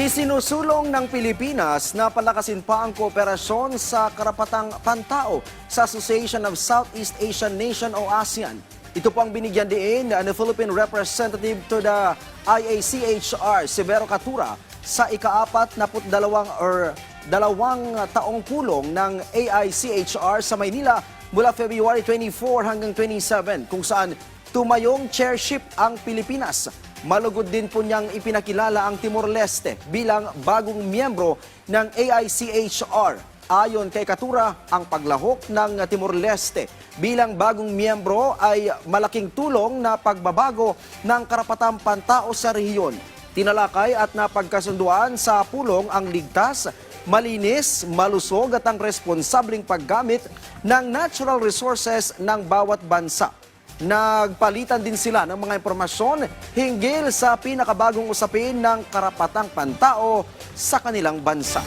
Isinusulong ng Pilipinas na palakasin pa ang kooperasyon sa karapatang pantao sa Association of Southeast Asian Nation o ASEAN. Ito po ang binigyan diin ng Philippine Representative to the IACHR, Severo Catura, sa dalawang taong pulong ng AICHR sa Maynila mula February 24 hanggang 27, kung saan tumayong chairship ang Pilipinas. Malugod din po niyang ipinakilala ang Timor-Leste bilang bagong miyembro ng AICHR. Ayon kay Catura, ang paglahok ng Timor-Leste bilang bagong miyembro ay malaking tulong na pagbabago ng karapatang pantao sa rehiyon. Tinalakay at napagkasunduan sa pulong ang ligtas, malinis, malusog at ang responsabling paggamit ng natural resources ng bawat bansa. Nagpalitan din sila ng mga impormasyon hinggil sa pinakabagong usapin ng karapatang pantao sa kanilang bansa.